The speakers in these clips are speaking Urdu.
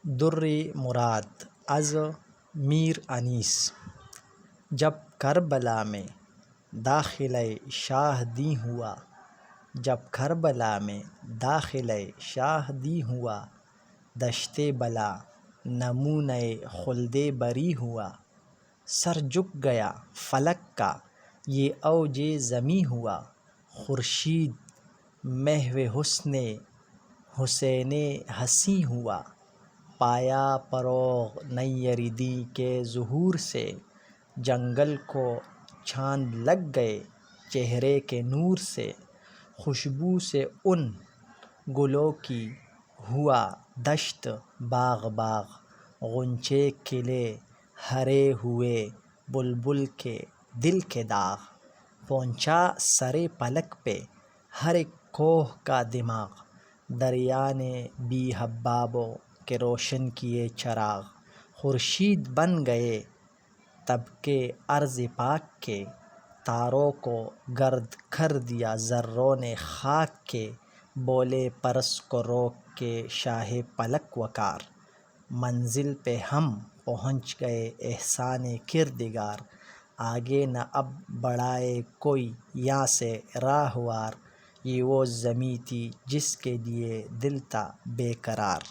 در مراد از میر انیس۔ جب کربلا میں داخلہ شاہ دی ہوا، جب کربلا میں داخلہ شاہ دی ہوا، دشت بلا نمونہ خلد بری ہوا۔ سر جھک گیا فلک کا یہ اوج زمیں ہوا، خورشید محو حسن حسین حسیں ہوا۔ پایا فروغ نیردی کے ظہور سے، جنگل کو چاند لگ گئے چہرے کے نور سے۔ خوشبو سے ان گلوں کی ہوا دشت باغ باغ، غنچے کھلے ہرے ہوئے بلبل کے دل کے داغ۔ پہنچا سرِ فلک پہ ہر ایک کوہ کا دماغ، دریا نے بی حبابوں کے روشن کیے چراغ۔ خورشید بن گئے تب کے عرض پاک کے، تاروں کو گرد کر دیا ذروں نے خاک کے۔ بولے پرس کو روک کے شاہ فلک وقار، منزل پہ ہم پہنچ گئے احسان کردگار۔ آگے نہ اب بڑھائے کوئی یہاں سے راہوار، یہ وہ زمیں تھی جس کے لیے دل تھا بے قرار۔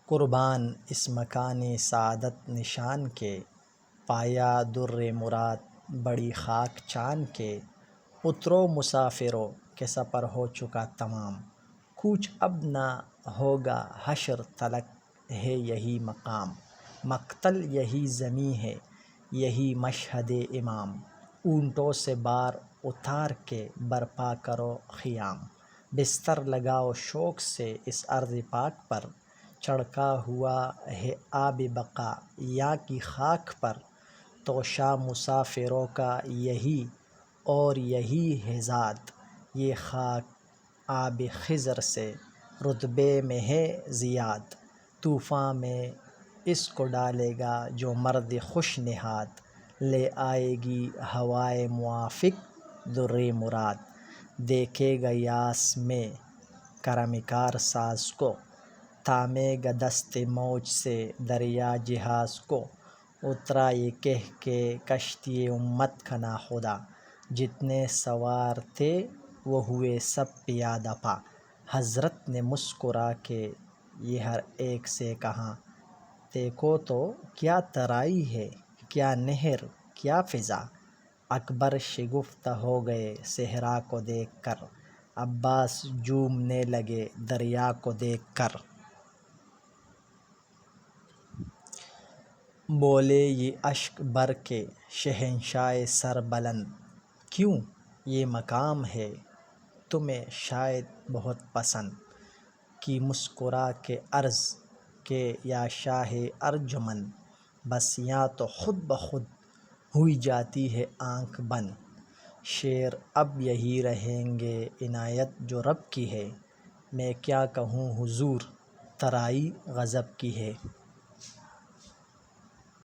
قربان اس مکان سعادت نشان کے، پایا در مراد بڑی خاک چاند کے۔ اترو مسافرو کہ سفر ہو چکا تمام، کوچ اب نہ ہوگا حشر تلک ہے یہی مقام۔ مقتل یہی زمیں ہے یہی مشہد امام، اونٹوں سے بار اتار کے برپا کرو خیام۔ بستر لگاؤ شوق سے اس ارض پاک پر، چھڑکا ہوا ہے آب بقا یہاں کی خاک پر۔ توشہ مسافروں کا یہی اور یہی ہے ذات، یہ خاک آب خضر سے رتبے میں ہے زیاد۔ طوفاں میں اس کو ڈالے گا جو مرد خوش نہاد، لے آئے گی ہوائے موافق در مراد۔ دیکھے گا یاس میں کرم کار ساز کو، تھامے گا دست موج سے دریا جہاز کو۔ اترا یہ کہہ کے کشتی امت کا ناخدا، جتنے سوار تھے وہ ہوئے سب پیادہ پا۔ حضرت نے مسکرا کے یہ ہر ایک سے کہا، دیکھو تو کیا ترائی ہے کیا نہر کیا فضا۔ اکبر شگفت ہو گئے صحرا کو دیکھ کر، عباس جھومنے لگے دریا کو دیکھ کر۔ بولے یہ اشک بر کے شہنشاہ سر بلند، کیوں یہ مقام ہے تمہیں شاید بہت پسند۔ کی مسکرا کے عرض کہ یا شاہ ارجمند، بس یہاں تو خود بخود ہوئی جاتی ہے آنکھ بند۔ شعر اب یہی رہیں گے عنایت جو رب کی ہے، میں کیا کہوں حضور ترائی غضب کی ہے۔